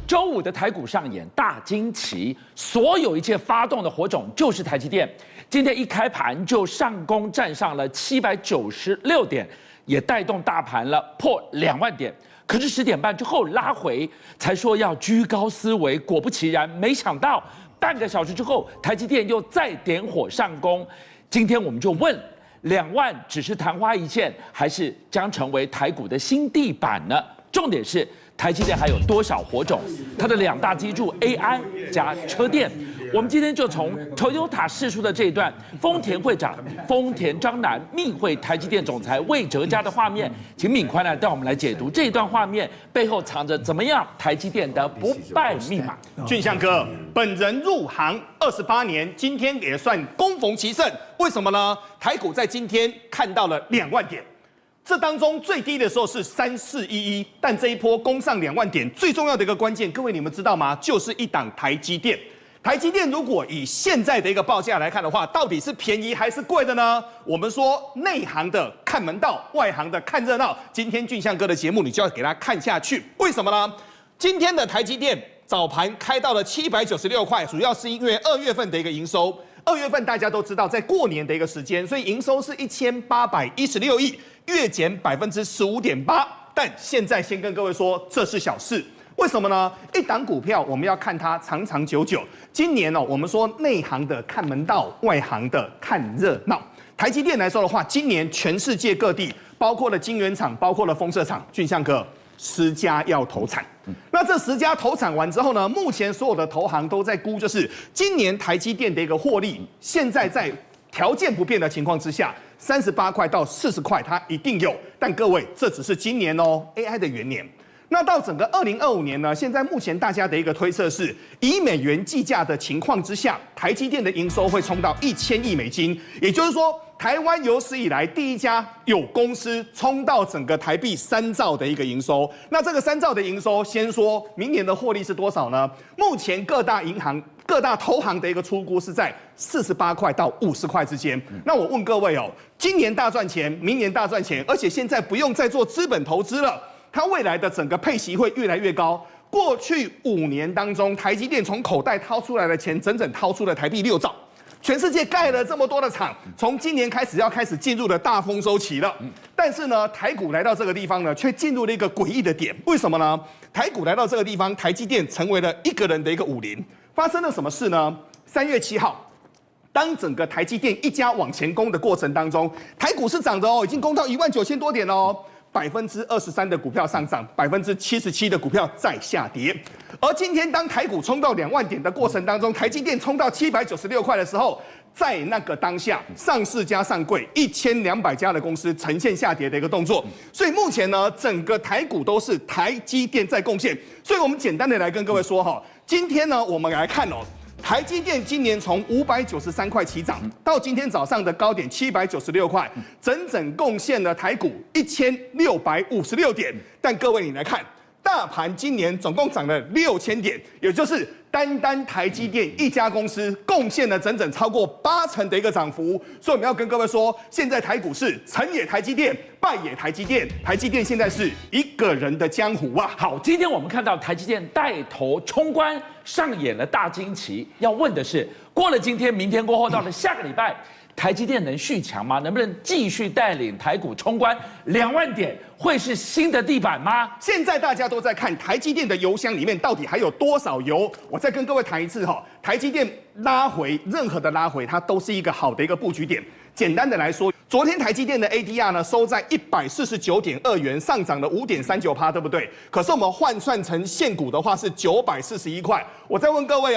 周五的台股上演大惊奇，所有一切发动的火种就是台积电。今天一开盘就上攻站上了796点，也带动大盘了破2万点。可是10点半之后拉回，才说要居高思维。果不其然，没想到半个小时之后，台积电又再点火上攻。今天我们就问：2万只是昙花一现，还是将成为台股的新地板呢？重点是台积电还有多少火种？它的2大支柱 AI 加车电。我们今天就从 Toyota 释出的这一段丰田会长丰田章男密会台积电总裁魏哲嘉的画面，请敏宽来带我们来解读这一段画面背后藏着怎么样台积电的不败密码。俊相哥，本人入行28年，今天也算恭逢其盛。为什么呢？台股在今天看到了2万点。这当中最低的时候是3411，但这一波攻上2万点，最重要的一个关键，各位你们知道吗？就是一档台积电。台积电如果以现在的一个报价来看的话，到底是便宜还是贵的呢？我们说内行的看门道，外行的看热闹。今天俊相哥的节目，你就要给他看下去。为什么呢？今天的台积电早盘开到了796块，主要是因为2月份的一个营收。2月份大家都知道，在过年的一个时间，所以营收是1816亿，月减15.8%。但现在先跟各位说，这是小事。为什么呢？一档股票我们要看它长长久久。今年我们说内行的看门道，外行的看热闹。台积电来说的话，今年全世界各地，包括了晶圆厂，包括了封测厂，俊相哥10家要投产。那这10家投产完之后呢，目前所有的投行都在估，就是今年台积电的一个获利，现在在条件不变的情况之下，38块到40块它一定有。但各位，这只是今年AI 的元年。那到整个2025年呢？现在目前大家的一个推测是，以美元计价的情况之下，台积电的营收会冲到1000亿美金，也就是说，台湾有史以来第一家有公司冲到整个台币3兆的一个营收。那这个3兆的营收，先说明年的获利是多少呢？目前各大银行、各大投行的一个初估是在48块到50块之间。那我问各位今年大赚钱，明年大赚钱，而且现在不用再做资本投资了。它未来的整个配息会越来越高。过去5年当中，台积电从口袋掏出来的钱，整整掏出了台币6兆。全世界盖了这么多的厂，从今年开始要开始进入了大丰收期了。但是呢，台股来到这个地方呢，却进入了一个诡异的点。为什么呢？台股来到这个地方，台积电成为了一个人的一个武林。发生了什么事呢？3月7号。当整个台积电一家往前攻的过程当中，台股是涨的已经攻到19000多点23%的股票上涨，77%的股票在下跌。而今天当台股冲到2万点的过程当中，台积电冲到796块的时候，在那个当下，上市加上柜1200家的公司呈现下跌的一个动作。所以目前呢，整个台股都是台积电在贡献。所以我们简单的来跟各位说今天呢，我们来看台积电今年从593块起涨，到今天早上的高点796块，整整贡献了台股1656点。但各位你来看，大盘今年总共涨了6000点，也就是单台积电一家公司贡献了整整超过80%的一个涨幅。所以我们要跟各位说，现在台股是成也台积电，败也台积电，台积电现在是一个人的江湖啊。好，今天我们看到台积电带头冲关，上演了大惊奇。要问的是，过了今天、明天过后，到了下个礼拜，台积电能续强吗？能不能继续带领台股冲关2万点？会是新的地板吗？现在大家都在看台积电的油箱里面到底还有多少油。我再跟各位谈一次台积电拉回，任何的拉回，它都是一个好的一个布局点。简单的来说，昨天台积电的 ADR 呢收在149.2元，上涨了5.39%，对不对？可是我们换算成现股的话是941块。我再问各位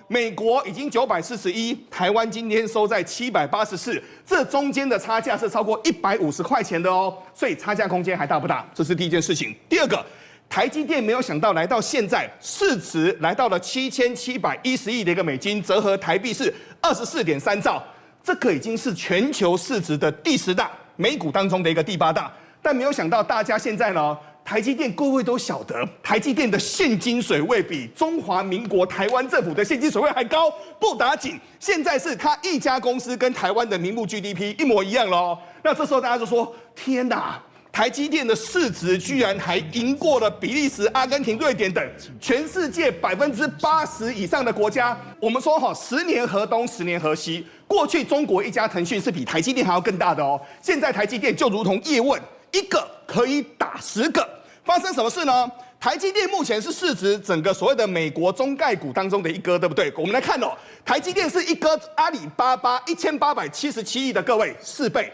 美国已经941，台湾今天收在784，这中间的差价是超过150块钱的所以差价空间还大不大？这是第一件事情。第二个，台积电没有想到来到现在市值来到了7710亿的一个美金，折合台币是24.3兆。这个已经是全球市值的第10大，美股当中的一个第8大。但没有想到大家现在呢，台积电各位都晓得，台积电的现金水位比中华民国台湾政府的现金水位还高，不打紧。现在是它一家公司跟台湾的名目 GDP 一模一样了那这时候大家就说：天哪！台积电的市值居然还赢过了比利时、阿根廷、瑞典等全世界80%以上的国家。我们说10年河东，10年河西。过去中国一家腾讯是比台积电还要更大的哦，现在台积电就如同叶问，一个可以打10个。发生什么事呢？台积电目前是市值整个所谓的美国中概股当中的一哥，对不对？我们来看哦，台积电是一哥阿里巴巴1877亿的，各位4倍。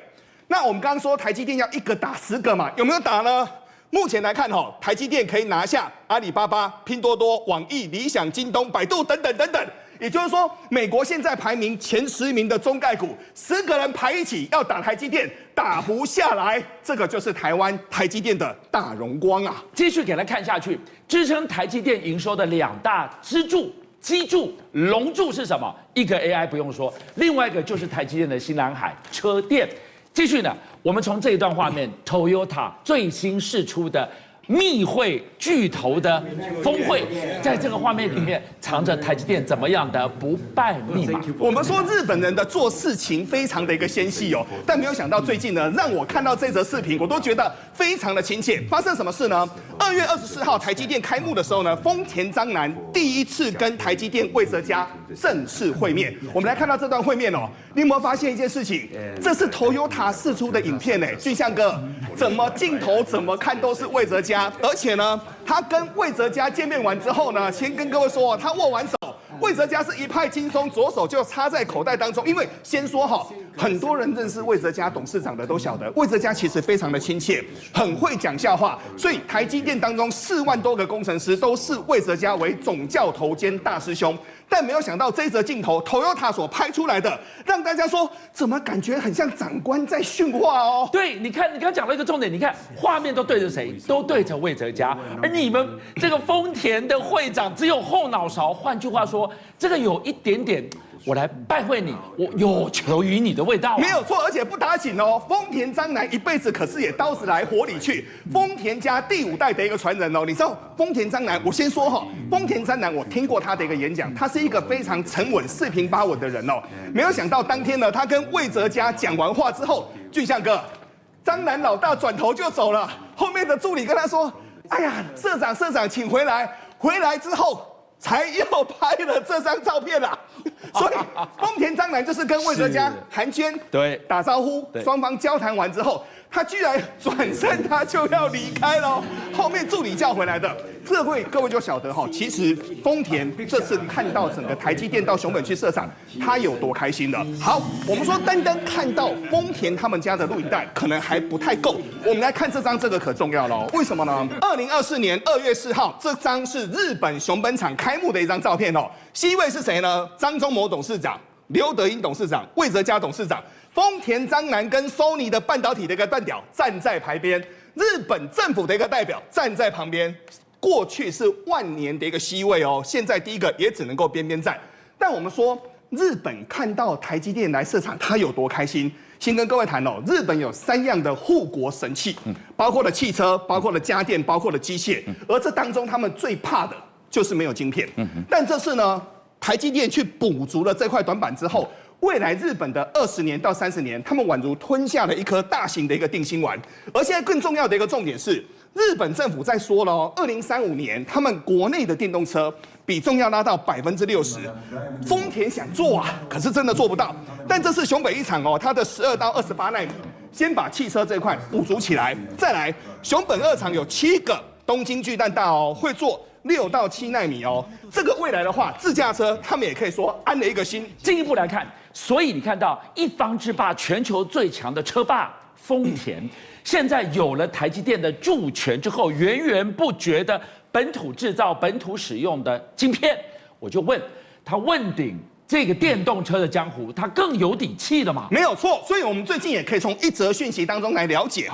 那我们刚刚说台积电要一个打10个嘛，有没有打呢？目前来看台积电可以拿下阿里巴巴、拼多多、网易、理想、京东、百度等等等等。也就是说，美国现在排名前10名的中概股，10个人排一起要打台积电，打不下来。这个就是台湾台积电的大荣光啊！继续给它看下去，支撑台积电营收的2大支柱。基柱、龙柱是什么？一个 AI 不用说，另外一个就是台积电的新蓝海车电。继续呢，我们从这一段画面 ，Toyota 最新释出的密会巨头的峰会，在这个画面里面藏着台积电怎么样的不败密码？我们说日本人的做事情非常的一个纤细哦，但没有想到最近呢，让我看到这则视频，我都觉得非常的亲切。发生什么事呢？2月24号台积电开幕的时候呢，丰田章男第一次跟台积电魏哲家正式会面。我们来看到这段会面哦，你有没有发现一件事情？这是 Toyota 释出的影片哎，俊相哥，怎么镜头怎么看都是魏哲家。而且呢，他跟魏哲家见面完之后呢，先跟各位说，他握完手，魏哲家是一派轻松，左手就插在口袋当中。因为先说很多人认识魏哲家董事长的都晓得，魏哲家其实非常的亲切，很会讲笑话，所以台积电当中4万多个工程师都视魏哲家为总教头兼大师兄。但没有想到这一则镜头 ，Toyota 所拍出来的，让大家说怎么感觉很像长官在训话哦？对，你看，你刚刚讲了一个重点，你看画面都对着谁？都对着魏哲家，而你们这个丰田的会长只有后脑勺。换句话说，这个有一点点。我来拜会你，我有求于你的味道、没有错，而且不打紧哦。丰田章男一辈子可是也刀子来火里去，丰田家第5代的一个传人哦。你知道丰田章男，我先说丰田章男，我听过他的一个演讲，他是一个非常沉稳、四平八稳的人哦。没有想到当天呢，他跟魏哲家讲完话之后，俊相哥，章男老大转头就走了，后面的助理跟他说：“哎呀，社长，请回来。”回来之后。才又拍了这张照片啦，所以丰田章男就是跟魏哲家寒暄，对，打招呼，双方交谈完之后，他居然转身他就要离开了，后面助理叫回来的。各位就晓得其实丰田这次看到整个台积电到熊本去设厂，他有多开心了。好，我们说单看到丰田他们家的录影带可能还不太够，我们来看这个可重要了。为什么呢？2024年2月4号，这张是日本熊本厂开幕的一张照片哦。C 位是谁呢？张忠谋董事长、刘德英董事长、魏哲家董事长。丰田章男跟 Sony 的半导体的一个代表站在旁边，日本政府的一个代表站在旁边。过去是万年的一个C位哦，现在第一个也只能够边边站。但我们说日本看到台积电来设厂，他有多开心？先跟各位谈哦，日本有3样的护国神器，包括了汽车，包括了家电，包括了机械，而这当中他们最怕的就是没有晶片。但这次呢，台积电去补足了这块短板之后。未来日本的20年到30年，他们宛如吞下了一颗大型的一个定心丸。而现在更重要的一个重点是，日本政府在说了2035年他们国内的电动车比重要拉到60%。丰田想做啊，可是真的做不到。但这次熊本一厂它的12到28奈米，先把汽车这块补足起来，再来熊本2厂有7个东京巨蛋大会做。6到7奈米哦，这个未来的话，自驾车他们也可以说安了一个心。进一步来看，所以你看到一方之霸，全球最强的车霸丰田，现在有了台积电的助权之后，源源不绝的本土制造、本土使用的晶片，我就问他问鼎这个电动车的江湖，他更有底气了嘛？没有错，所以我们最近也可以从一则讯息当中来了解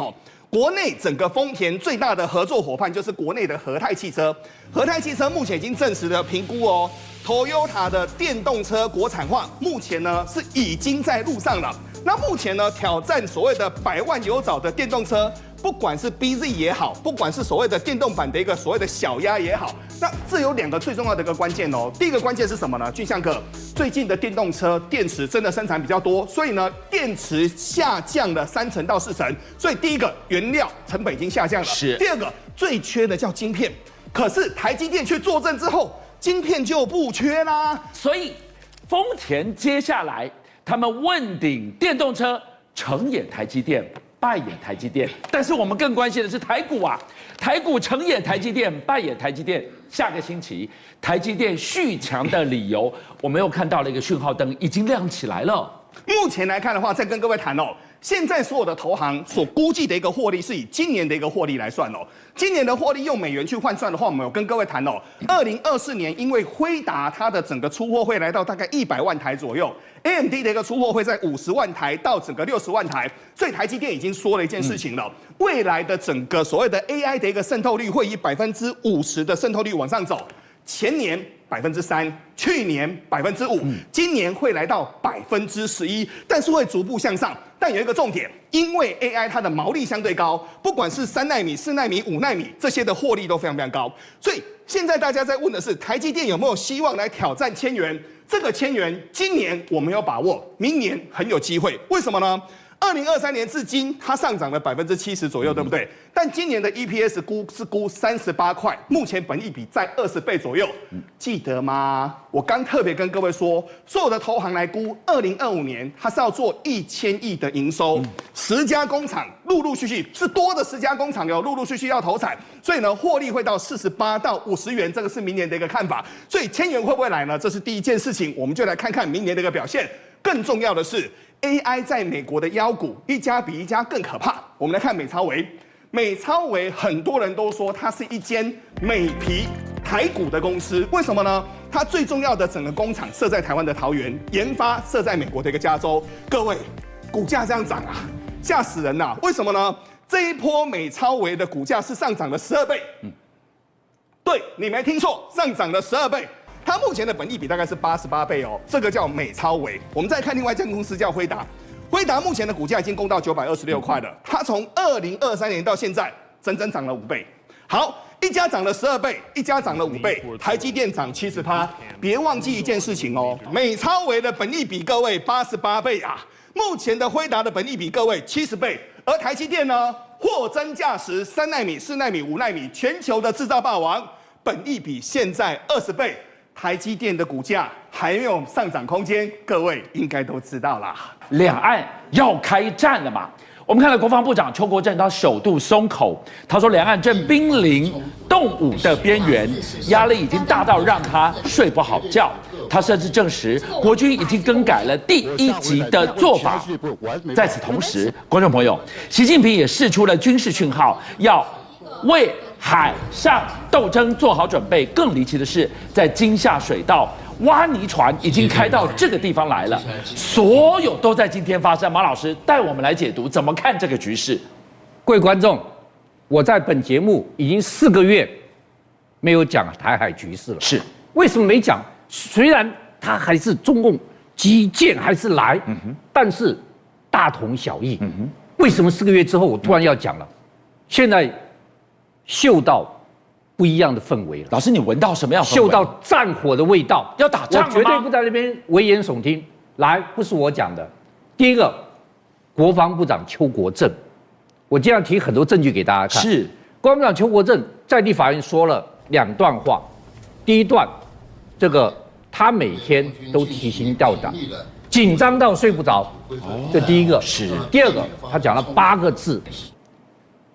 国内整个丰田最大的合作伙伴就是国内的和泰汽车。和泰汽车目前已经证实了评估Toyota 的电动车国产化，目前呢是已经在路上了。那目前呢，挑战所谓的100万有找的电动车，不管是 BZ 也好，不管是所谓的电动版的一个所谓的小鸭也好，那这有2个最重要的一个关键哦。第一个关键是什么呢？俊相哥，最近的电动车电池真的生产比较多，所以呢，电池下降了30%到40%。所以第一个原料成本已经下降了。是。第二个最缺的叫晶片，可是台积电去坐镇之后，晶片就不缺啦。所以丰田接下来他们问鼎电动车，成也台积电，败也台积电。但是我们更关心的是台股啊，台股成也台积电，败也台积电。下个星期台积电续强的理由，我们又看到了一个讯号灯已经亮起来了。目前来看的话，再跟各位谈哦。现在所有的投行所估计的一个获利是以今年的一个获利来算哦。今年的获利用美元去换算的话，我们有跟各位谈哦。2024年因为辉达它的整个出货会来到大概100万台左右 ，AMD 的一个出货会在50万台到整个60万台，所以台积电已经说了一件事情了，未来的整个所谓的 AI 的一个渗透率会以50%的渗透率往上走。前年3%，去年5%，今年会来到11%，但是会逐步向上。但有一个重点，因为 AI 它的毛利相对高，不管是3奈米、4奈米、5奈米这些的获利都非常非常高。所以现在大家在问的是，台积电有没有希望来挑战1000元？这个1000元，今年我们有把握，明年很有机会。为什么呢？2023年至今，它上涨了70%左右，对不对？但今年的 EPS 估38块，目前本益比在20倍左右，记得吗？我刚特别跟各位说，所有的投行来估，2025年它是要做1000亿的营收，10家工厂陆陆续续是多的10家工厂有陆陆续续要投产，所以呢，获利会到48到50元，这个是明年的一个看法。所以1000元会不会来呢？这是第一件事情，我们就来看看明年的一个表现。更重要的是。AI 在美国的妖股一家比一家更可怕。我们来看美超微，美超微很多人都说它是一间美皮台股的公司，为什么呢？它最重要的整个工厂设在台湾的桃园，研发设在美国的一个加州。各位，股价这样涨啊，吓死人呐！为什么呢？这一波美超微的股价是上涨了12倍。对，你没听错，上涨了12倍。它目前的本益比大概是88倍哦，这个叫美超微。我们再看另外一间公司叫辉达，辉达目前的股价已经攻到926块了，它从2023年到现在整整涨了5倍。好，一家涨了12倍，一家涨了5倍，台积电涨70%。别忘记一件事情哦，美超微的本益比各位88倍啊，目前的辉达的本益比各位70倍，而台积电呢，货真价实，3奈米、4奈米、5奈米，全球的制造霸王，本益比现在20倍。台积电的股价还有上涨空间，各位应该都知道啦。两岸要开战了嘛？我们看到国防部长邱国正他首度松口，他说两岸正濒临动武的边缘，压力已经大到让他睡不好觉。他甚至证实国军已经更改了第1级的做法。在此同时，观众朋友，习近平也释出了军事讯号，要为海上斗争做好准备。更离奇的是，在金厦水道，挖泥船已经开到这个地方来了，所有都在今天发生。马老师带我们来解读，怎么看这个局势？各位观众，我在本节目已经4个月没有讲台海局势了。是为什么没讲？虽然它还是中共基建还是来，但是大同小异。为什么4个月之后我突然要讲了？现在嗅到不一样的氛围了。老师，你闻到什么样的氛围？嗅到战火的味道，要打仗了吗？我绝对不在那边危言耸听。来，不是我讲的。第一个，国防部长邱国正，我今天要提很多证据给大家看。是，国防部长邱国正在立法院说了2段话。第一段，这个他每天都提心吊胆，紧张到睡不着。这第一个是。第二个，他讲了8个字。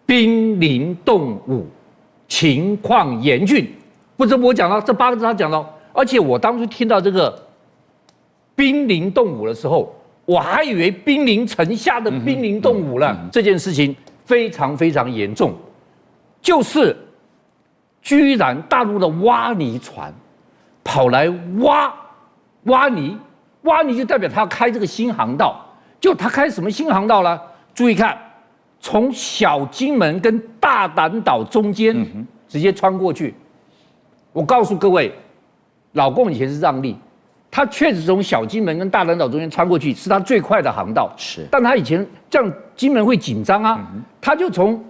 濒临动武，情况严峻。不是我讲到这8个字，他讲到，而且我当初听到这个濒临动武的时候，我还以为兵临城下的濒临动武了。这件事情非常非常严重，就是居然大陆的挖泥船跑来挖泥就代表他要开这个新航道，就他开什么新航道呢？注意看。从小金门跟大胆岛中间直接穿过去。我告诉各位，老共以前是让利，它确实从小金门跟大嶝岛中间穿过去，是它最快的航道。是，但它以前这样金门会紧张啊，它就从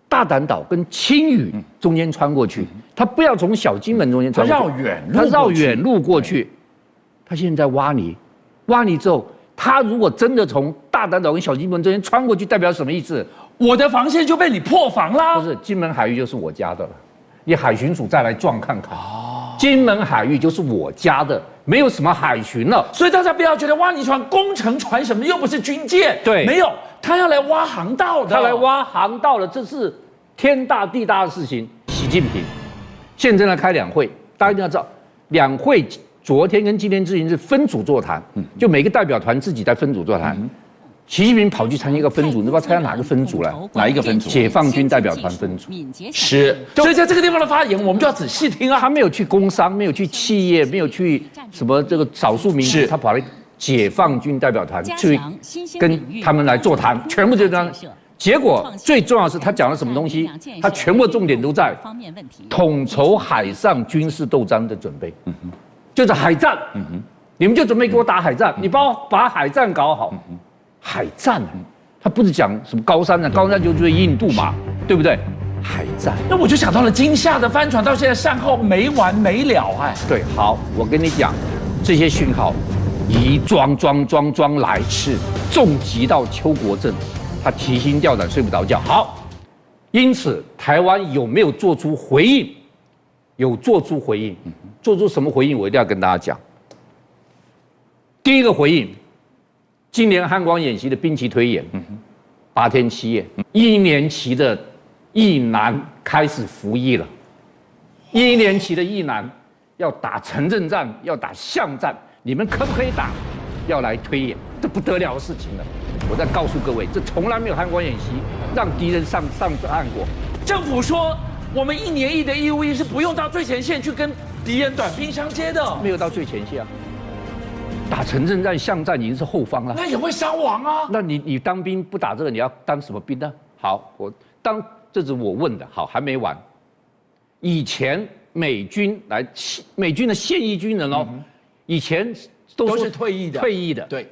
大嶝岛跟青屿中间穿过去，它不要从小金门中间穿过去，它绕远路过去。它现在挖泥之后，它如果真的从大嶝岛跟小金门中间穿过去，代表什么意思？我的防线就被你破防啦。不是，金门海域就是我家的了，你海巡署再来撞看看。金门海域就是我家的，没有什么海巡了。所以大家不要觉得挖泥船、工程船什么又不是军舰，对，没有，他要来挖航道的，他来挖航道了，这是天大地大的事情。习近平现在在开两会，大家一定要知道，两会昨天跟今天之前是分组座谈，就每个代表团自己在分组座谈。习近平跑去参加一个分组，你不知道参加哪个分组来？哪一个分组？解放军代表团分组。是，所以在这个地方的发言，我们就要仔细听啊。他没有去工商，没有去企业，没有去什么这个少数民族，他跑来解放军代表团去跟他们来座谈，全部就这样。结果最重要的是他讲了什么东西？他全部重点都在统筹海上军事斗争的准备，就是海战。你们就准备给我打海战，你把海战搞好。海战，他不是讲什么高山啊，高山就是印度嘛，对不对？海战，那我就想到了金厦的帆船到现在善后没完没了，哎，对，好，我跟你讲，这些讯号一装来，是重击到邱国正，他提心吊胆睡不着觉。好，因此台湾有没有做出回应？有做出回应，做出什么回应？我一定要跟大家讲。第一个回应。今年汉光演习的兵棋推演，8天7夜，1年期的役男开始服役了。1年期的役男要打城镇战，要打巷战，你们可不可以打？要来推演，这不得了的事情了。我再告诉各位，这从来没有汉光演习让敌人上岸过。政府说我们1年1的义务役是不用到最前线去跟敌人短兵相接的，没有到最前线啊。打城镇战、巷战已经是后方了，那也会伤亡啊。那你当兵不打这个，你要当什么兵呢？好，这是我问的，好，还没完。以前美军的现役军人哦，以前都是退役的，对，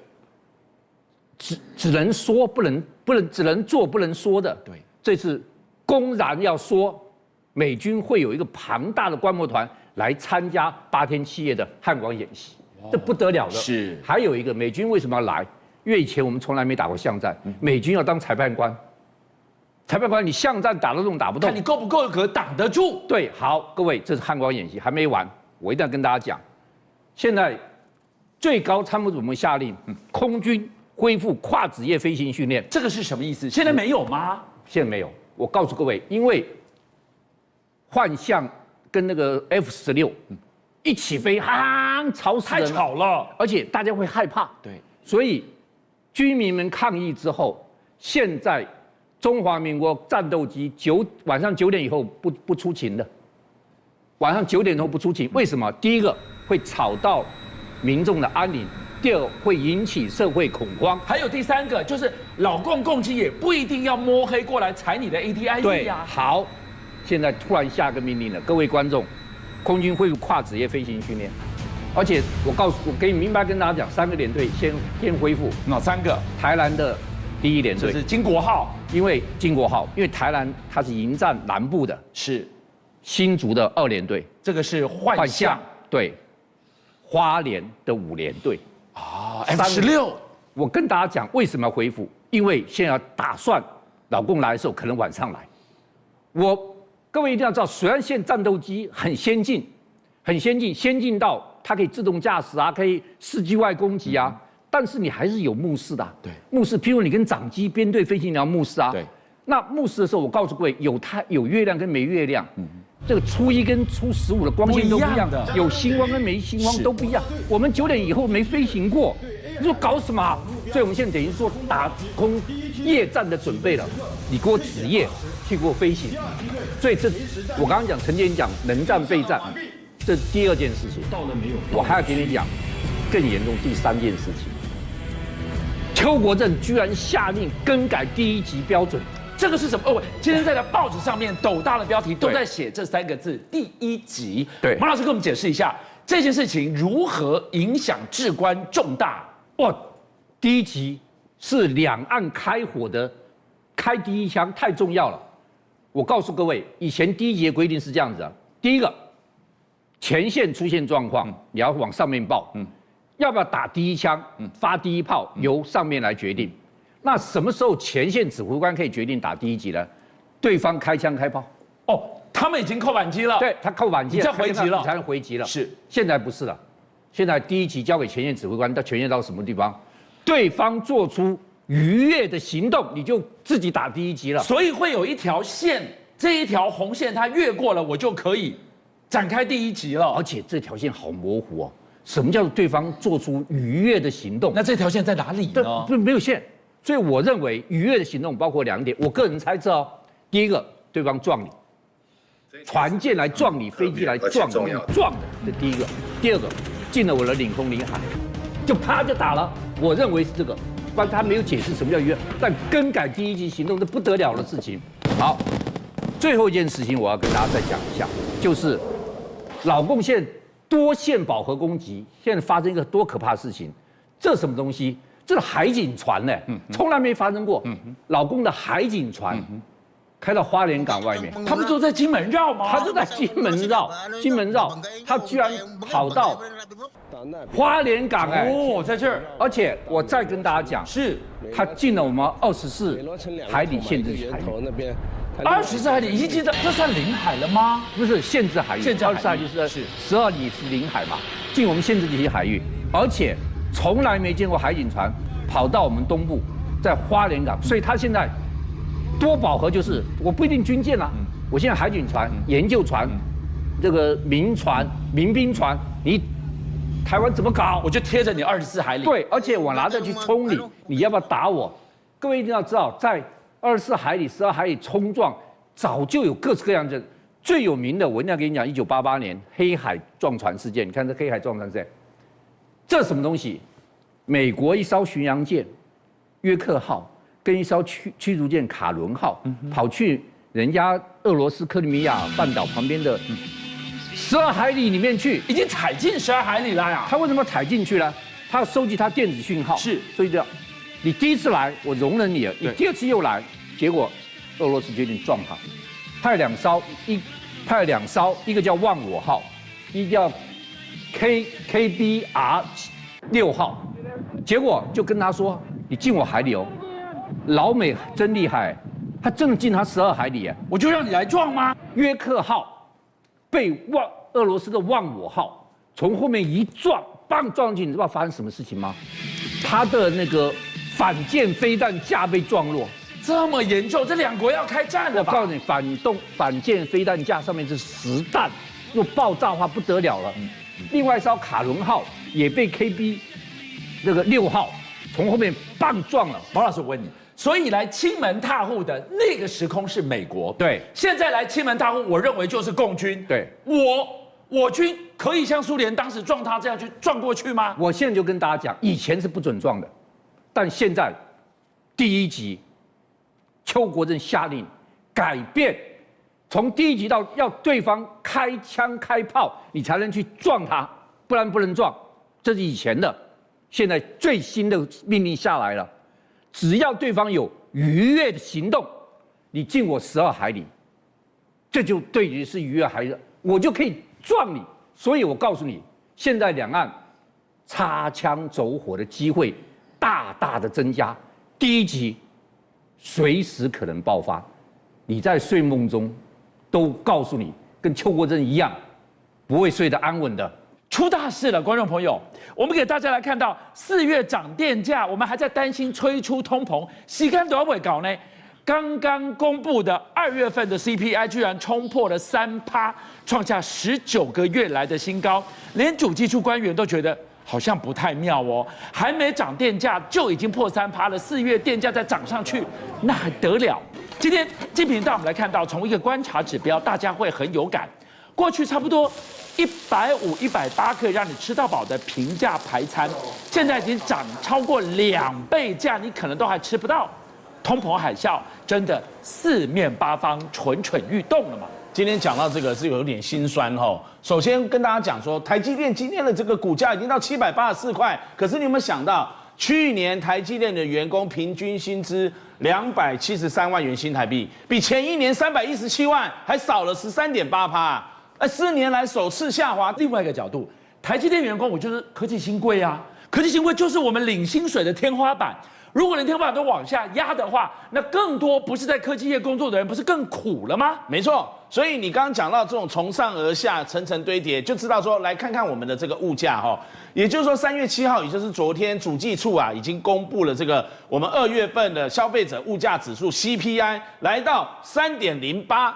只能说不能，只能做不能说的。对，这次公然要说美军会有一个庞大的观摩团来参加8天7夜的汉光演习。这不得了的，是。还有一个，美军为什么要来？因为以前我们从来没打过巷战，美军要当裁判官。裁判官，你巷战打得动打不动？看你够不够格挡得住。对，好，各位，这是汉光演习还没完，我一定要跟大家讲。现在最高参谋总部下令，空军恢复跨职业飞行训练。这个是什么意思？现在没有吗？现在没有。我告诉各位，因为幻象跟那个 F-16。一起飞，吵死人了，太吵了，而且大家会害怕。对，所以居民们抗议之后，现在中华民国战斗机晚上9点以后不出勤的，晚上9点后不出勤，为什么？第一个会吵到民众的安宁，第二会引起社会恐慌，还有第三个就是老共共机也不一定要摸黑过来踩你的 ATID 啊。好，现在突然下个命令了，各位观众。空军恢复跨职业飞行训练，而且我可以明白跟大家讲，3个连队先恢复。哪3个？台南的第1连队，这是经国号，因为台南它是迎战南部的，是新竹的2连队，这个是幻象，对，花莲的5连队啊 ，F-16。我跟大家讲为什么要恢复，因为现在要打算老共来的时候可能晚上来，各位一定要知道，水岸线战斗机很先进，先进到它可以自动驾驶啊，可以4机外攻击啊。但是你还是有目视的、啊，对，目视，譬如你跟长机编队飞行，你要目视啊。对，那目视的时候，我告诉各位，有月亮跟没月亮，这个初1跟初15的光线都不一样的，有星光跟没星光都不一样。我们9点以后没飞行过，你说搞什么、啊？所以我们现在等于说打空夜战的准备了，你给我值夜去给我飞行。所以我刚刚讲陈建讲能战备战，这是第2件事情。到了没有？我还要给你讲更严重第3件事情。邱国正居然下令更改第1级标准，这个是什么？哦，今天在报纸上面斗大的标题都在写这3个字：第1级。对，马老师给我们解释一下，这件事情如何影响至关重大？哇，第一集是两岸开火的开第一枪，太重要了。我告诉各位，以前第一集的规定是这样子啊，第一个，前线出现状况，你要往上面报，要不要打第一枪，发第一炮，由上面来决定。那什么时候前线指挥官可以决定打第一集呢？对方开枪开炮。哦，他们已经扣扳机了，对他扣扳机，你再回击了，你才能回击了。是，现在不是了，现在第一集交给前线指挥官，权限到什么地方？对方做出逾越的行动，你就自己打第一集了。所以会有一条线，这一条红线它越过了，我就可以展开第一集了。而且这条线好模糊哦，什么叫做对方做出逾越的行动？那这条线在哪里呢？不没有线，所以我认为逾越的行动包括2点，我个人猜测哦，第一个，对方撞你。船舰来撞你，飞机来撞你，撞的，这第一个。第二个，进了我的领空领海，就啪就打了。我认为是这个，不然他没有解释什么叫约，但更改第一级行动是不得了的事情。好，最后一件事情我要跟大家再讲一下，就是老共现在多线饱和攻击，现在发生一个多可怕的事情，这什么东西？这是海警船呢，从来没发生过。老共的海警船。开到花莲港外面，他们都在金门绕吗？他就在金门绕，他居然跑到花莲港哦，在这儿，而且我再跟大家讲，是他进了我们24海里限制海域，24海里已经进到，这算领海了吗？不是限制海域，24海里是12里是领海嘛，进我们限制级海域，而且从来没见过海警船跑到我们东部，在花莲港，所以他现在。多饱和就是我不一定军舰啦，我现在海警船、研究船、这个民船、民兵船，你台湾怎么搞？我就贴着你24海里。对，而且我拿着去冲你，你要不要打我？各位一定要知道，在24海里、12海里冲撞，早就有各式各样的。最有名的，我一定要跟你讲，1988年黑海撞船事件。你看这黑海撞船事件，这什么东西？美国一艘巡洋舰约克号。跟一艘驱逐舰卡伦号跑去人家俄罗斯克里米亚半岛旁边的12海里里面去，已经踩进12海里了呀。他为什么踩进去呢？他要收集他电子讯号。是，所以这样，你第一次来我容忍你了，你第二次又来，结果俄罗斯决定撞他，派了2艘，一个叫忘我号，一个叫 KBR 6号，结果就跟他说，你进我海里哦。老美真厉害，他真的进他12海里，我就让你来撞吗？约克号被俄罗斯的忘我号从后面一撞，棒撞进去，你知道发生什么事情吗？他的那个反舰飞弹架被撞落，这么严重，这两国要开战了吧？我告诉你，反舰飞弹架上面是实弹，若爆炸的话不得了了。另外一艘卡伦号也被 KB 那个6号从后面棒撞了。毛老师，我问你。所以来亲门踏户的那个时空是美国，对。现在来亲门踏户，我认为就是共军，对。我军可以像苏联当时撞他这样去撞过去吗？我现在就跟大家讲，以前是不准撞的，但现在第一集，邱国正下令改变，从第一集到要对方开枪开炮，你才能去撞他，不然不能撞。这是以前的，现在最新的命令下来了。只要对方有逾越的行动，你进我12海里，这就对你是逾越海里，我就可以撞你。所以我告诉你，现在两岸擦枪走火的机会大大的增加。第一集随时可能爆发，你在睡梦中都告诉你，跟邱国正一样，不会睡得安稳的。出大事了，观众朋友，我们给大家来看到4月涨电价，我们还在担心催出通膨，洗干多少尾搞呢？刚刚公布的2月份的 CPI 居然冲破了3%，创下19个月来的新高，连主计处官员都觉得好像不太妙哦，还没涨电价就已经破3%了，4月电价再涨上去，那还得了？今天精品带我们来看到，从一个观察指标，大家会很有感。过去差不多150、180可以让你吃到饱的平价排餐，现在已经涨超过2倍价，你可能都还吃不到。通膨海啸真的四面八方蠢蠢欲动了吗？今天讲到这个是有点心酸吼。首先跟大家讲说，台积电今天的这个股价已经到784块，可是你有没有想到，去年台积电的员工平均薪资273万元新台币，比前一年317万还少了13.8%，而4年来首次下滑。另外一个角度，台积电员工，我就是科技新贵啊，科技新贵就是我们领薪水的天花板。如果连天花板都往下压的话，那更多不是在科技业工作的人，不是更苦了吗？没错，所以你刚刚讲到这种从上而下层层堆叠，就知道说，来看看我们的这个物价哈，也就是说3月7号，也就是昨天主计处啊已经公布了这个我们2月份的消费者物价指数 CPI 来到3.08，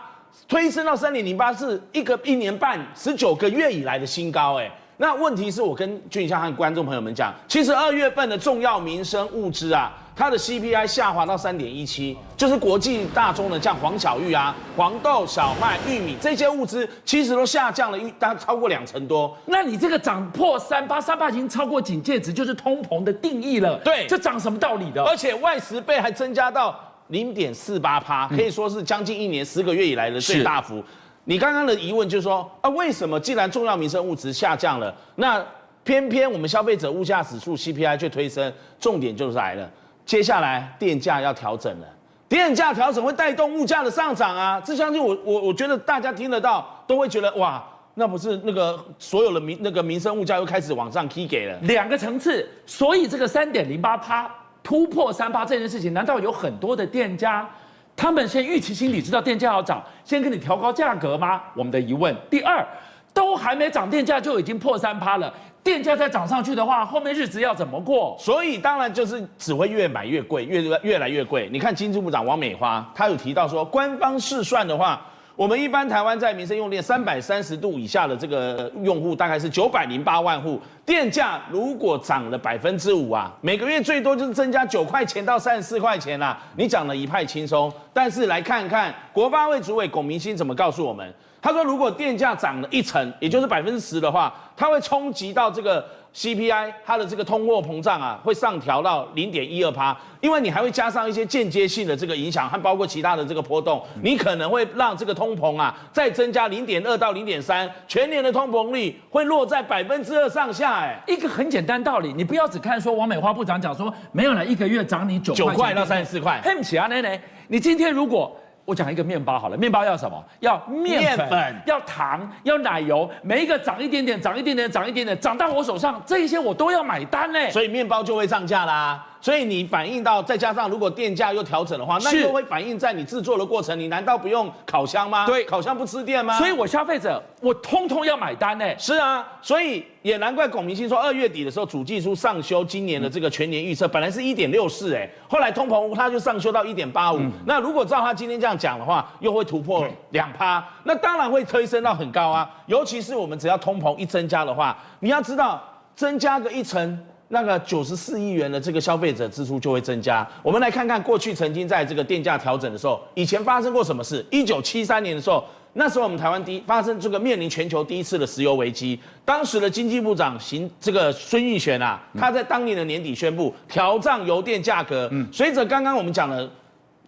推升到3.08，是一年半19个月以来的新高哎。那问题是我跟俊相和观众朋友们讲，其实2月份的重要民生物资啊，它的 CPI 下滑到3.17，就是国际大宗的像黄小玉啊、黄豆、小麦、玉米这些物资，其实都下降了大概超过2成多。那你这个涨破38，38已经超过警戒值，就是通膨的定义了。对，这涨什么道理的？而且外食费还增加到0.48%，可以说是将近一年10个月以来的最大幅。你刚刚的疑问就是说啊，为什么既然重要民生物质下降了，那偏偏我们消费者物价指数 CPI 却推升？重点就是来了，接下来电价要调整了，电价调整会带动物价的上涨啊！这相信我觉得大家听得到，都会觉得哇，那不是那个所有的民生物价又开始往上 K 给了2个层次，所以这个3.08%突破3%这件事情，难道有很多的店家？他们先预期心理知道电价要涨，先跟你调高价格吗？我们的疑问。第二，都还没涨电价就已经破3%了，电价再涨上去的话，后面日子要怎么过？所以当然就是只会越买越贵，越来越贵。你看经济部长王美花，她有提到说，官方试算的话，我们一般台湾在民生用电330度以下的这个用户大概是908万户，电价如果涨了5%啊，每个月最多就是增加9块钱到34块钱啦。你讲的一派轻松，但是来看看国发会主委龚明鑫怎么告诉我们。他说，如果电价涨了1成，也就是10%的话，它会冲击到这个 CPI， 它的这个通货膨胀啊，会上调到0.12%，因为你还会加上一些间接性的这个影响，和包括其他的这个波动，你可能会让这个通膨啊再增加0.2到0.3，全年的通膨率会落在2%上下。哎，一个很简单道理，你不要只看说王美花部长讲说没有了1个月涨你9块到34块，对不起啊，奶，你今天如果我讲一个面包好了，面包要什么？要面粉，要糖，要奶油，每一个涨一点点，涨一点点，涨一点点，涨到我手上，这些我都要买单嘞。所以面包就会涨价啦。所以你反映到，再加上如果电价又调整的话，那又会反映在你制作的过程。你难道不用烤箱吗？对，烤箱不吃电吗？所以我消费者，我通通要买单呢。是啊，所以也难怪龚明鑫说2月底的时候，主计处上修今年的这个全年预测，本来是1.64，后来通膨它就上修到1.85。那如果照他今天这样讲的话，又会突破2%，那当然会推升到很高啊。尤其是我们只要通膨一增加的话，你要知道增加个1成。那个94亿元的这个消费者支出就会增加。我们来看看过去曾经在这个电价调整的时候，以前发生过什么事？1973年的时候，那时候我们台湾发生这个面临全球第一次的石油危机，当时的经济部长这个孙运璇啊，他在当年的年底宣布调涨油电价格。随着刚刚我们讲的。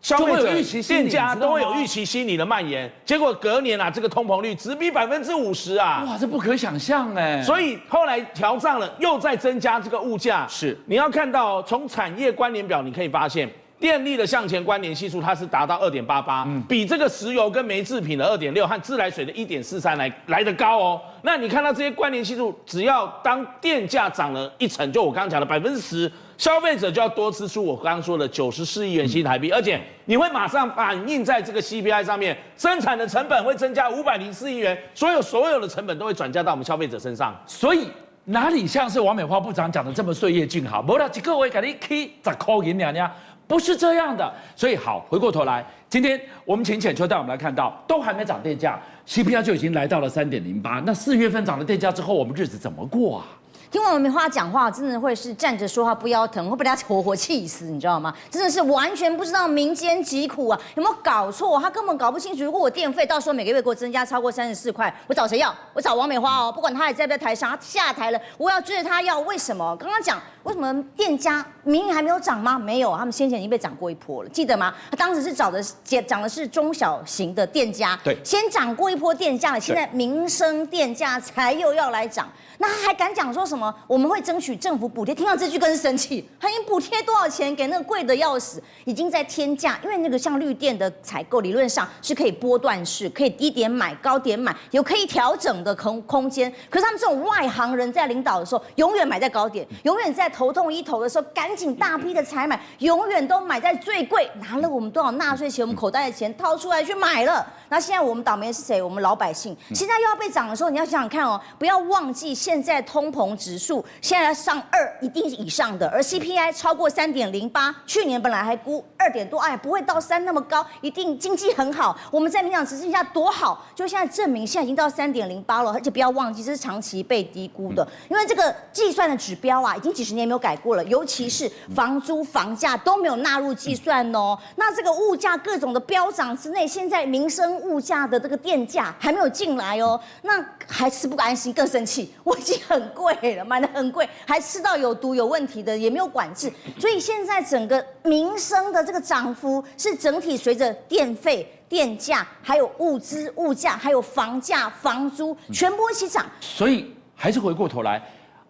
消费者电价都会有预期心理的蔓延，结果隔年啊，这个通膨率直逼50%啊！哇，这不可想象哎！所以后来调涨了，又在增加这个物价。是，你要看到从产业关联表，你可以发现电力的向前关联系数它是达到2.88，比这个石油跟煤制品的2.6和自来水的1.43来得高哦。那你看到这些关联系数，只要当电价涨了1成，就我刚刚讲的10%。消费者就要多支出我刚刚说的94亿元新台币，而且你会马上反映在这个 CPI 上面，生产的成本会增加504亿元，所有的成本都会转嫁到我们消费者身上。所以哪里像是王美花部长讲的这么岁月静好？没了几个月给你起10块银两呀，不是这样的。所以好，回过头来，今天我们请浅秋带我们来看到，都还没涨电价 ，CPI 就已经来到了3.08。那4月份涨了电价之后，我们日子怎么过啊？听王美花讲话，真的会是站着说话不腰疼，会被他活活气死，你知道吗？真的是完全不知道民间疾苦啊！有没有搞错？他根本搞不清楚。如果我电费到时候每个月给我增加超过34块，我找谁要？我找王美花哦，不管他还在不在台上，他下台了，我要追着他要。为什么？刚刚讲为什么店家明明还没有涨吗？没有，他们先前已经被涨过一波了，记得吗？他当时是涨的是中小型的店家，对，先涨过一波店价了，现在民生店价才又要来涨。那他还敢讲说什么？我们会争取政府补贴，听到这句更生气。他已经补贴多少钱给那个贵的要死，已经在天价。因为那个像绿电的采购，理论上是可以波段式，可以低点买、高点买，有可以调整的空间。可是他们这种外行人在领导的时候，永远买在高点，永远在头痛医头的时候赶紧大批的采买，永远都买在最贵，拿了我们多少纳税钱、我们口袋的钱掏出来去买了。那现在我们倒霉的是谁？我们老百姓。现在又要被涨的时候，你要想想看哦，不要忘记现在通膨指数现在上2一定是以上的，而 CPI 超过3.08，去年本来还估2点多，哎，不会到3那么高，一定经济很好。我们在民党执政下多好，就现在证明现在已经到3.08了，而且不要忘记这是长期被低估的，因为这个计算的指标啊，已经几十年没有改过了，尤其是房租、房价都没有纳入计算哦。那这个物价各种的飙涨之内，现在民生物价的这个电价还没有进来哦，那还吃不安心，更生气。我已经很贵了，买的很贵，还吃到有毒有问题的，也没有管制，所以现在整个民生的这个涨幅是整体随着电费、电价，还有物资、物价，还有房价、房租全部一起涨。所以还是回过头来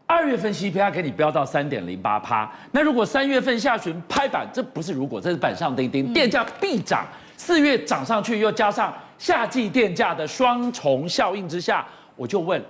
，2月份 CPI 给你飙到3.08%，那如果3月份下旬拍板，这不是如果，这是板上钉钉，电价必涨。4月涨上去，又加上夏季电价的双重效应之下，我就问，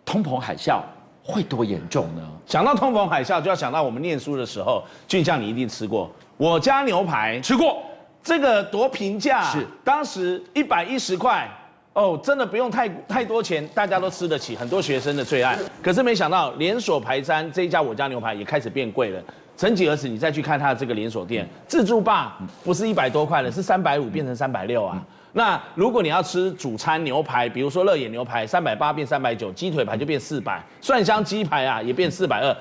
通膨海啸会多严重呢？想到通膨海啸，就要想到我们念书的时候，俊相你一定吃过我家牛排，吃过，这个多平价，是当时110块。哦，真的不用太多钱，大家都吃得起，很多学生的最爱。可是没想到连锁排餐这一家我家牛排也开始变贵了。曾几何时，你再去看它的这个连锁店，自助吧不是100多块了，是350变成360啊。那如果你要吃主餐牛排，比如说乐野牛排，380变390，鸡腿排就变400，蒜香鸡排啊也变420，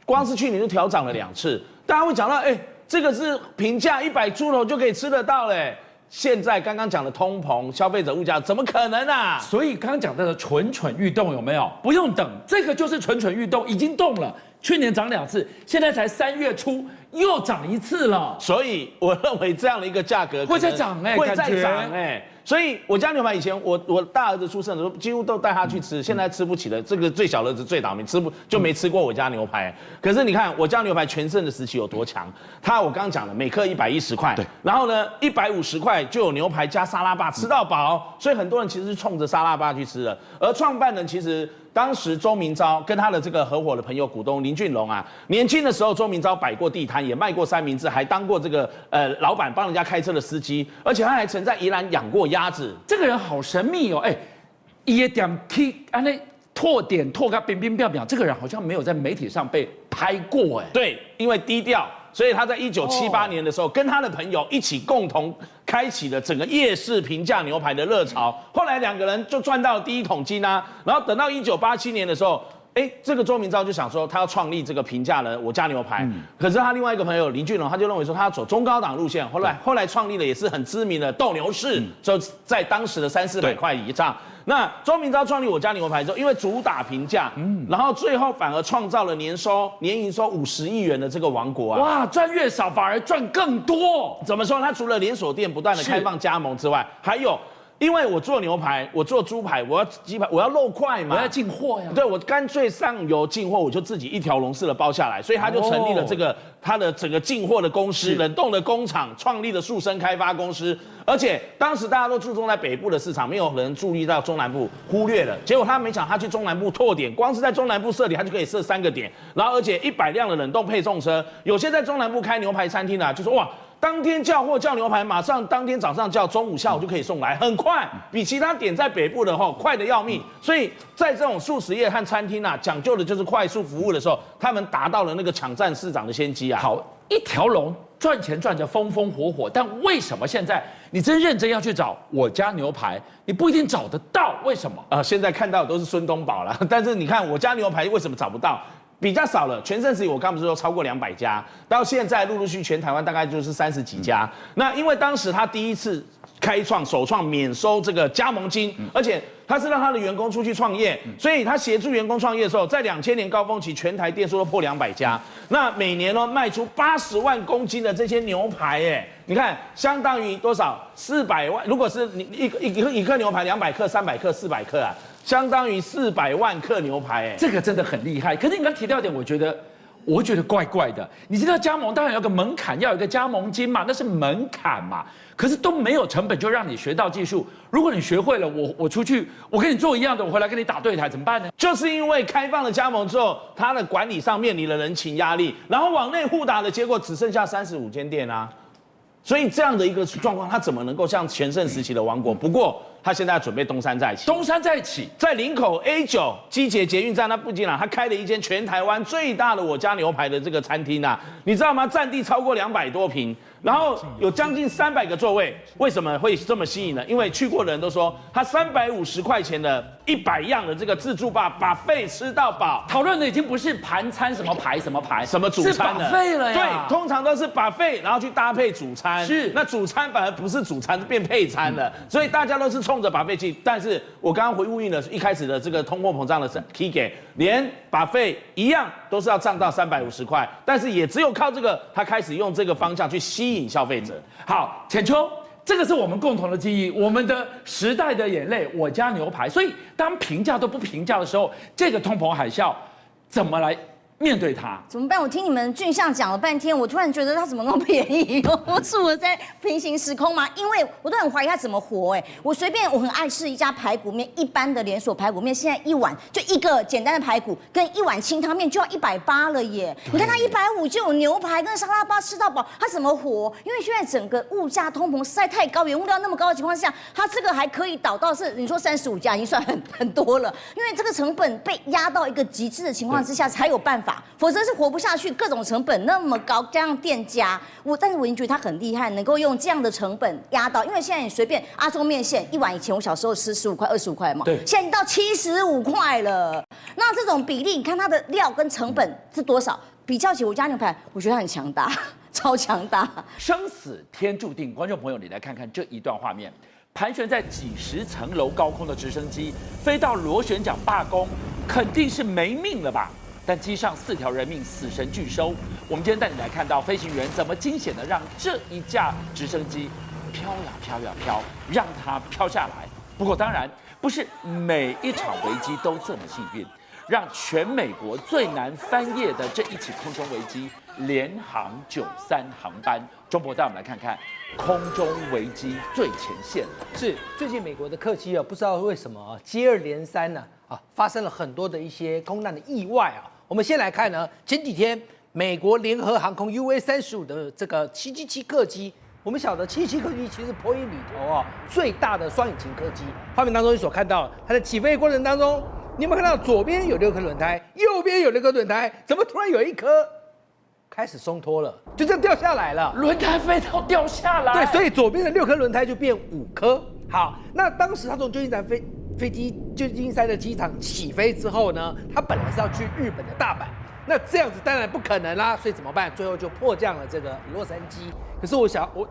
光是去年就调涨了2次。大家会讲到，哎，这个是平价100出头就可以吃得到嘞。现在刚刚讲的通膨、消费者物价，怎么可能啊？所以刚刚讲到的蠢蠢欲动有没有？不用等，这个就是蠢蠢欲动，已经动了。去年涨2次，现在才3月初又涨1次了。所以我认为这样的一个价格会再涨哎，会再涨哎。所以我家牛排以前我大儿子出生的时候几乎都带他去吃，现在吃不起的这个最小的儿子最倒霉，就没吃过我家牛排。可是你看我家牛排全盛的时期有多强，我刚刚讲了，每克110块，对，然后呢150块就有牛排加沙拉吧，吃到饱。所以很多人其实是冲着沙拉吧去吃的。而创办人其实当时周明钊跟他的这个合伙的朋友股东林俊龙啊，年轻的时候周明钊摆过地摊，也卖过三明治，还当过这个老板，帮人家开车的司机，而且他还曾在宜兰养过鸭子。这个人好神秘哦，哎，也点 K 啊那拓点拓个冰冰表表，这个人好像没有在媒体上被拍过哎。对，因为低调，所以他在1978年的时候，跟他的朋友一起共同开启了整个夜市平价牛排的热潮。后来2个人就赚到了第一桶金啊，然后等到1987年的时候。这个周明钊就想说，他要创立这个平价的我家牛排。可是他另外一个朋友林俊龙，他就认为说他要走中高档路线。后来创立了也是很知名的斗牛士，就在当时的300-400块以上。那周明钊创立我家牛排之后，因为主打平价，然后最后反而创造了年营收50亿元的这个王国啊！哇，赚越少反而赚更多。怎么说？他除了连锁店不断的开放加盟之外，还有。因为我做牛排，我做猪排，我要鸡排，我要肉块嘛，我要进货呀。对，我干脆上游进货，我就自己一条龙式的包下来，所以他就成立了这个他的整个进货的公司，冷冻的工厂，创立了树生开发公司。而且当时大家都注重在北部的市场，没有人注意到中南部，忽略了。结果他没想他去中南部拓点，光是在中南部设点，他就可以设3个点，然后而且100辆的冷冻配送车，有些在中南部开牛排餐厅的，就说哇。当天叫货叫牛排，马上当天早上叫，中午下午就可以送来，很快，比其他点在北部的快得要命。所以在这种素食业和餐厅啊，讲究的就是快速服务的时候，他们达到了那个抢占市场的先机啊。好，一条龙赚钱赚得风风火火，但为什么现在你真认真要去找我家牛排，你不一定找得到？为什么？现在看到的都是孙东宝了，但是你看我家牛排为什么找不到？比较少了，全盛时期我刚不是说超过200家，到现在陆续全台湾大概就是30几家。那因为当时他第一次首创免收这个加盟金，而且他是让他的员工出去创业，所以他协助员工创业的时候，在2000年高峰期，全台店数都破200家，那每年呢卖出80万公斤的这些牛排，你看相当于多少？400万，如果是你一克牛排200克、300克、400克啊。相当于400万克牛排，这个真的很厉害。可是你刚提到一点，我觉得怪怪的。你知道加盟当然有个门槛，要有一个加盟金嘛，那是门槛嘛。可是都没有成本就让你学到技术，如果你学会了，我出去我跟你做一样的，我回来跟你打对台怎么办呢？就是因为开放了加盟之后，它的管理上面临了人情压力，然后往内互打的结果只剩下35间店啊。所以这样的一个状况，它怎么能够像全盛时期的王国？不过他现在准备东山再起。东山再起，在林口 A9机捷捷运站那附近啊，他开了一间全台湾最大的我家牛排的这个餐厅啊，你知道吗？占地超过200多坪，然后有将近300个座位。为什么会这么吸引呢？因为去过的人都说，他350块钱的100样的这个自助吧，把费吃到饱。讨论的已经不是盘餐什么排什么排，什么主餐了，是把费了呀。对，通常都是把费，然后去搭配主餐。是，那主餐反而不是主餐，是变配餐了。所以大家都是冲着把费去。但是我刚刚回应了一开始的这个通货膨胀的 key 给，连把费一样都是要涨到350块，但是也只有靠这个，他开始用这个方向去吸引消费者。好，浅秋。这个是我们共同的记忆，我们的时代的眼泪，我家牛排。所以当评价都不评价的时候，这个通膨海啸怎么来面对它？怎么办？我听你们俊相讲了半天，我突然觉得他怎么那么便宜？是我在平行时空吗？因为我都很怀疑他怎么活。我很爱吃一家排骨面，一般的连锁排骨面，现在一碗就一个简单的排骨跟一碗清汤面就要180了耶！你看他150就有牛排跟沙拉吧吃到饱，他怎么活？因为现在整个物价通膨实在太高，原物料那么高的情况下，他这个还可以倒到是你说35家已经算很多了，因为这个成本被压到一个极致的情况之下才有办法。否则是活不下去，各种成本那么高，加上店家，但是我已经觉得他很厉害，能够用这样的成本压到，因为现在你随便阿中面线一碗，以前我小时候吃15块、25块嘛，对，现在已经到75块了。那这种比例，你看它的料跟成本是多少？比较起我家牛排，我觉得它很强大，超强大。生死天注定，观众朋友，你来看看这一段画面。盘旋在几十层楼高空的直升机飞到螺旋桨罢工，肯定是没命了吧？但机上4条人命死神拒收。我们今天带你来看到飞行员怎么惊险的让这一架直升机飘呀飘呀飘，让它飘下来。不过当然不是每一场危机都这么幸运，让全美国最难翻页的这一起空中危机，联航93航班。钟博带我们来看看空中危机最前线。是最近美国的客机不知道为什么接二连三呢发生了很多的一些空难的意外我们先来看呢，前几天美国联合航空 UA-35的这个777客机，我们晓得777客机其实是波音里头最大的双引擎客机。画面当中你所看到，它在起飞过程当中，你有没有看到左边有6颗轮胎，右边有6颗轮胎，怎么突然有一颗开始松脱了，就这样掉下来了？轮胎飞到掉下来。对，所以左边的6颗轮胎就变5颗。好，那当时他从旧金山的机场起飞之后呢，他本来是要去日本的大阪，那这样子当然不可能啦，所以怎么办？最后就迫降了这个洛杉矶。可是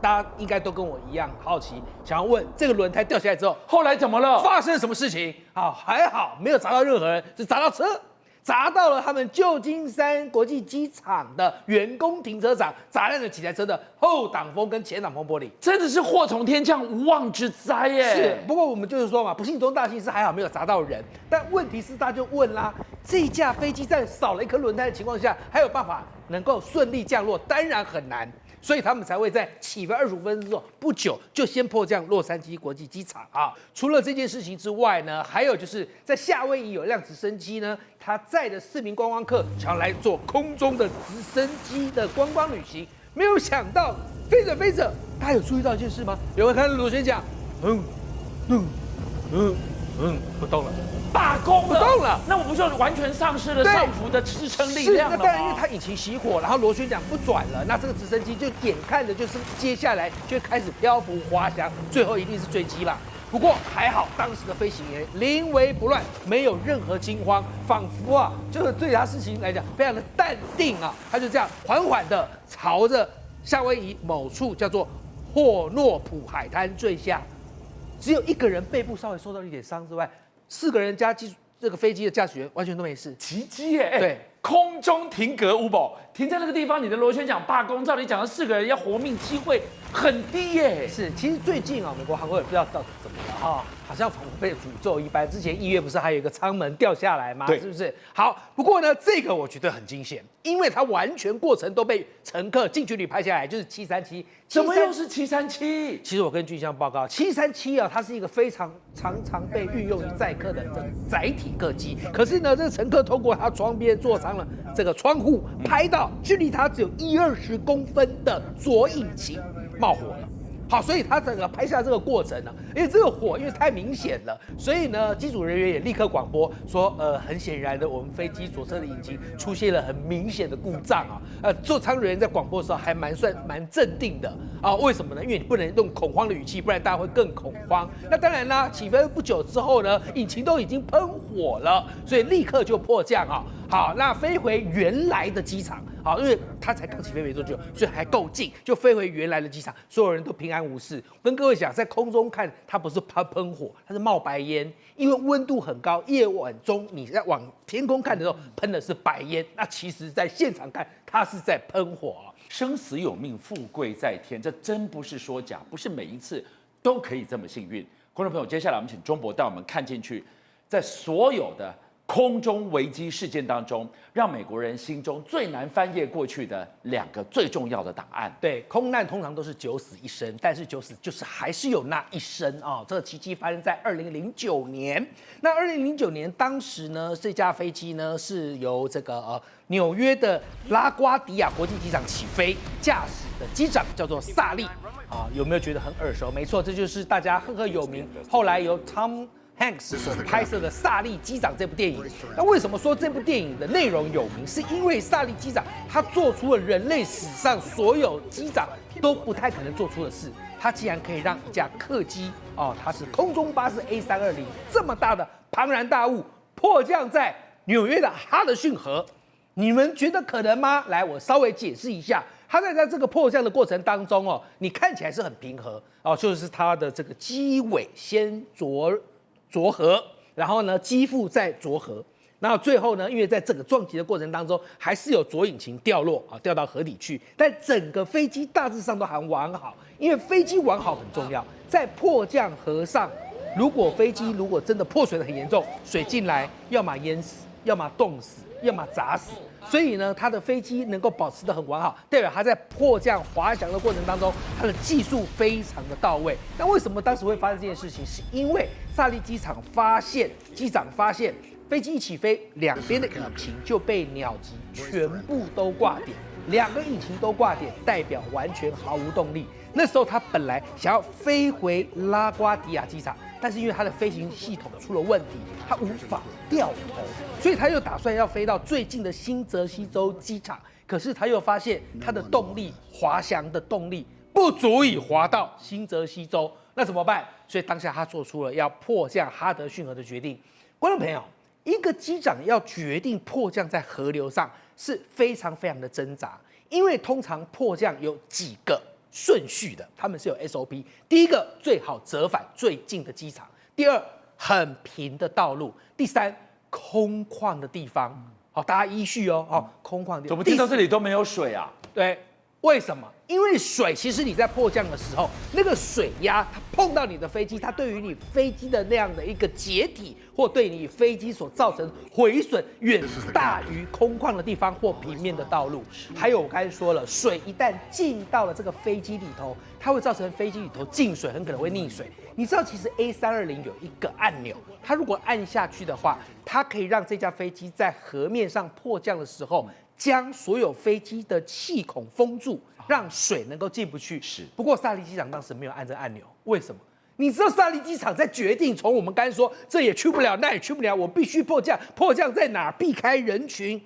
大家应该都跟我一样好奇，想要问这个轮胎掉下来之后，后来怎么了？发生什么事情？还好没有砸到任何人，只砸到车。砸到了他们旧金山国际机场的员工停车场，砸烂了几台车的后挡风跟前挡风玻璃，真的是祸从天降，无妄之灾耶！是，不过我们就是说嘛，不幸中大幸是还好没有砸到人，但问题是大家就问啦，这架飞机在少了一颗轮胎的情况下，还有办法能够顺利降落？当然很难。所以他们才会在起飞25分钟之后不久就先迫降洛杉矶国际机场除了这件事情之外呢，还有就是在夏威夷有一辆直升机呢，它载着4名观光客想要来做空中的直升机的观光旅行，没有想到飞着飞着，大家有注意到一件事吗？有人看到螺旋桨，不动了，罢工了，不动了那我不就完全丧失了对上浮的支撑力是，量了那当然，因为吗？它引擎熄火，然后螺旋桨不转了，那这个直升机就眼看着就是接下来就会开始漂浮滑翔，最后一定是坠机啦。不过还好，当时的飞行员临危不乱，没有任何惊慌，仿佛啊，就是对他事情来讲非常的淡定啊，他就这样缓缓的朝着夏威夷某处叫做霍诺普海滩坠下。只有一个人背部稍微受到一点伤之外，4个人加这个飞机的驾驶员完全都没事。奇迹耶！哎对，空中停格五宝停在那个地方，你的螺旋桨罢工，照理讲，4个人要活命机会很低耶。是，其实最近啊，美国航空也不知道到底怎么了啊，好像仿佛被诅咒一般。之前1月不是还有一个舱门掉下来吗？对是不是？好，不过呢，这个我觉得很惊险，因为它完全过程都被乘客近距离拍下来，就是737。怎么又是737？其实我跟俊相报告，737啊，它是一个非常常被运用于载客的这个载体客机。可是呢，这个乘客透过他窗边座舱的这个窗户，拍到距离他只有20公分的左引擎冒火了。好，所以他整个拍下这个过程呢，因为这个火因为太明显了，所以呢，机组人员也立刻广播说，很显然的，我们飞机左侧的引擎出现了很明显的故障啊，座舱人员在广播的时候还蛮镇定的啊，为什么呢？因为你不能用恐慌的语气，不然大家会更恐慌。那当然啦，起飞不久之后呢，引擎都已经喷火了，所以立刻就迫降啊。好，那飞回原来的机场，好，因为它才刚起飞没多久，所以还够近，就飞回原来的机场，所有人都平安无事。跟各位讲，在空中看，它不是喷火，它是冒白烟，因为温度很高，夜晚中你在往天空看的时候，喷的是白烟，那其实在现场看，它是在喷火啊。生死有命，富贵在天，这真不是说假，不是每一次都可以这么幸运。观众朋友，接下来我们请钟博带我们看进去，在所有的空中危机事件当中，让美国人心中最难翻页过去的2个最重要的档案。对，空难通常都是9死1生，但是9死就是还是有那1生啊。这个奇迹发生在2009年。那2009年当时呢，这架飞机呢是由这个纽约的拉瓜迪亚国际机场起飞，驾驶的机长叫做萨利啊，有没有觉得很耳熟？没错，这就是大家赫赫有名，后来由Tom Hanks 所拍摄的《萨利机长》这部电影。那为什么说这部电影的内容有名？是因为萨利机长他做出了人类史上所有机长都不太可能做出的事。他竟然可以让一架客机它是空中巴士 A320这么大的庞然大物迫降在纽约的哈德逊河。你们觉得可能吗？来，我稍微解释一下。它在这个迫降的过程当中你看起来是很平和就是它的这个机尾先着河，然后呢，机腹再着河，然后最后呢，因为在整个撞击的过程当中，还是有左引擎掉落掉到河底去，但整个飞机大致上都还完好，因为飞机完好很重要。在迫降河上，如果飞机真的破水的很严重，水进来，要么淹死，要么冻死，要么砸死。所以呢，它的飞机能够保持得很完好，代表它在迫降滑翔的过程当中，它的技术非常的到位。那为什么当时会发生这件事情？是因为萨利机长发现飞机一起飞，两边的引擎就被鸟击，全部都挂点，2个引擎都挂点，代表完全毫无动力。那时候他本来想要飞回拉瓜迪亚机场，但是因为他的飞行系统出了问题，他无法掉头，所以他又打算要飞到最近的新泽西州机场。可是他又发现他的动力，滑翔的动力不足以滑到新泽西州，那怎么办？所以当下他做出了要迫降哈德逊河的决定。观众朋友，一个机长要决定迫降在河流上是非常非常的挣扎，因为通常迫降有几个顺序的，他们是有 SOP。第一个，最好折返最近的机场；第二，很平的道路；第三，空旷的地方。好，大家依序空旷的地方。怎么听到这里都没有水啊？对，为什么？因为水其实你在迫降的时候，那个水压它碰到你的飞机，它对于你飞机的那样的一个解体，或对你飞机所造成毁损，远大于空旷的地方或平面的道路。还有我刚才说了，水一旦进到了这个飞机里头，它会造成飞机里头进水，很可能会溺水。你知道，其实 A320有一个按钮，它如果按下去的话，它可以让这架飞机在河面上迫降的时候，将所有飞机的气孔封住，让水能够进不去。是。不过萨利机长当时没有按这按钮，为什么？你知道萨利机场在决定从我们刚才说这也去不了，那也去不了，我必须迫降，迫降在哪儿？避开人群。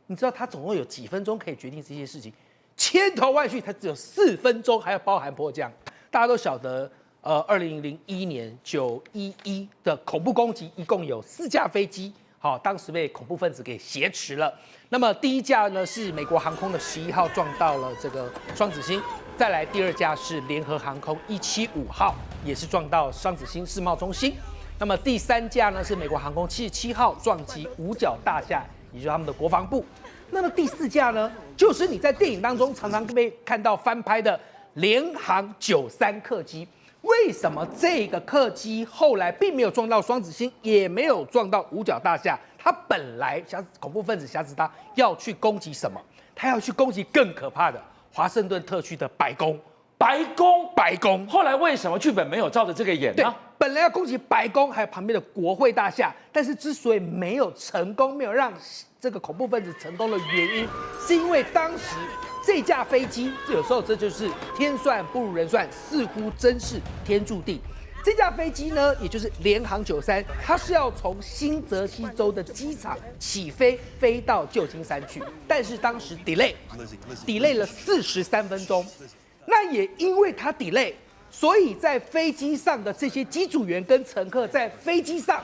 你知道他总共有几分钟可以决定这些事情？千头万绪，他只有4分钟，还要包含迫降。大家都晓得，2001年911的恐怖攻击，一共有4架飞机，好，当时被恐怖分子给挟持了。那么第一架呢是美国航空的11号撞到了这个双子星，再来第2架是联合航空175号，也是撞到双子星世贸中心。那么第3架呢是美国航空77号撞击五角大厦，也就是他们的国防部。那么第4架呢，就是你在电影当中常常被看到翻拍的联航93客机。为什么这个客机后来并没有撞到双子星，也没有撞到五角大厦？它本来恐怖分子挟持它要去攻击什么？他要去攻击更可怕的华盛顿特区的白宫。白宫。后来为什么剧本没有照着这个演对呢？，本来要攻击白宫，还有旁边的国会大厦，但是之所以没有成功，没有让这个恐怖分子成功的原因，是因为当时这架飞机，有时候这就是天算不如人算，似乎真是天注定。这架飞机呢，也就是联航93，它是要从新泽西州的机场起飞，飞到旧金山去，但是当时 delay 了43分钟。那也因为它 delay， 所以在飞机上的这些机组员跟乘客在飞机上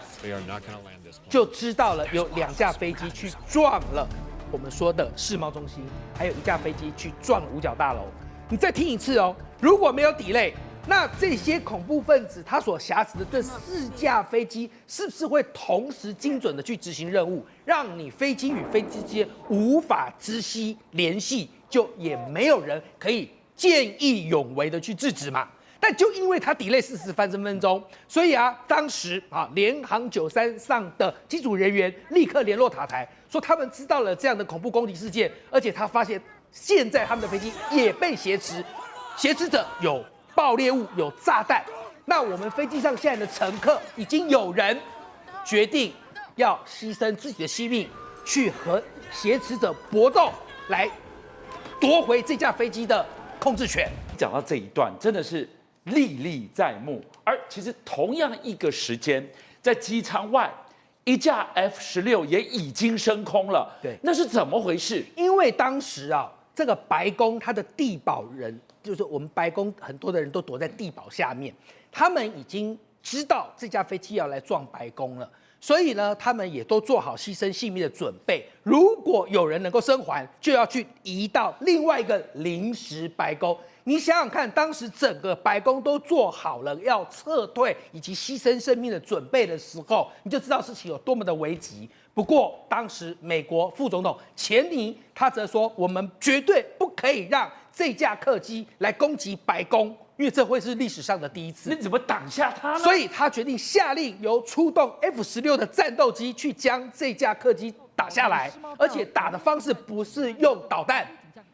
就知道了有2架飞机去撞了我们说的世贸中心，还有1架飞机去撞五角大楼。你再听一次哦，如果没有 delay， 那这些恐怖分子他所挟持的这4架飞机，是不是会同时精准的去执行任务，让你飞机与飞机之间无法知悉联系，就也没有人可以见义勇为的去制止嘛？但就因为他 delay 43分钟，所以当时联航93上的机组人员立刻联络塔台，说他们知道了这样的恐怖攻击事件，而且他发现现在他们的飞机也被挟持，挟持者有爆裂物、有炸弹。那我们飞机上现在的乘客已经有人决定要牺牲自己的性命，去和挟持者搏斗，来夺回这架飞机的控制权。讲到这一段，真的是历历在目。而其实同样一个时间，在机舱外，一架 F-16也已经升空了。对，那是怎么回事？因为当时这个白宫它的地保人，就是我们白宫很多的人都躲在地堡下面，他们已经知道这架飞机要来撞白宫了。所以呢，他们也都做好牺牲性命的准备。如果有人能够生还，就要去移到另外一个临时白宫。你想想看，当时整个白宫都做好了要撤退以及牺牲生命的准备的时候，你就知道事情有多么的危急。不过，当时美国副总统钱尼他则说，我们绝对不可以让这架客机来攻击白宫，因为这会是历史上的第一次。你怎么挡下他呢？所以他决定下令由出动 F-16的战斗机去将这架客机打下来，而且打的方式不是用导弹，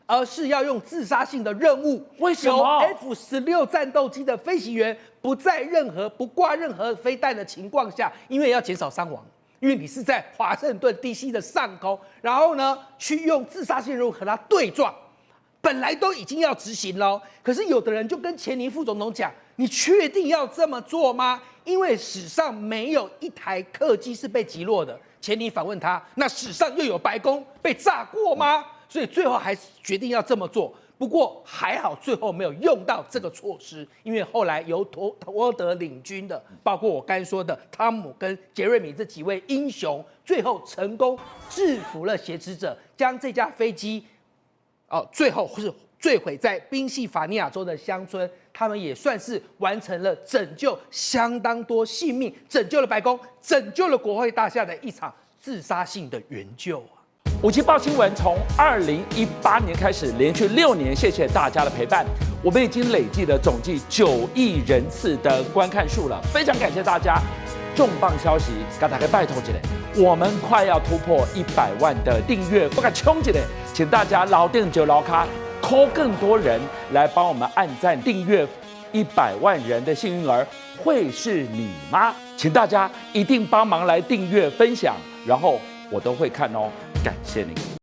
而是要用自杀性的任务。为什么由 F-16战斗机的飞行员不挂任何飞弹的情况下，因为要减少伤亡，因为你是在华盛顿 DC 的上空，然后呢去用自杀性任务和它对撞。本来都已经要执行了，可是有的人就跟钱尼副总统讲：“你确定要这么做吗？因为史上没有一台客机是被击落的。”钱尼反问他：“那史上又有白宫被炸过吗？”所以最后还是决定要这么做。不过还好，最后没有用到这个措施，因为后来由托德领军的，包括我刚才说的汤姆跟杰瑞米这几位英雄，最后成功制服了挟持者，将这架飞机。最后是坠毁在宾夕法尼亚州的乡村，他们也算是完成了拯救相当多性命，拯救了白宫，拯救了国会大厦的一场自杀性的援救五七报新闻从2018年开始，连续6年，谢谢大家的陪伴，我们已经累计了总计9亿人次的观看数了，非常感谢大家。重磅消息，给大家拜托一下，我们快要突破100万的订阅，不敢冲一下，请大家老定就老卡，call 更多人来帮我们按赞订阅，100万人的幸运儿会是你吗？请大家一定帮忙来订阅分享，然后我都会看哦，感谢您。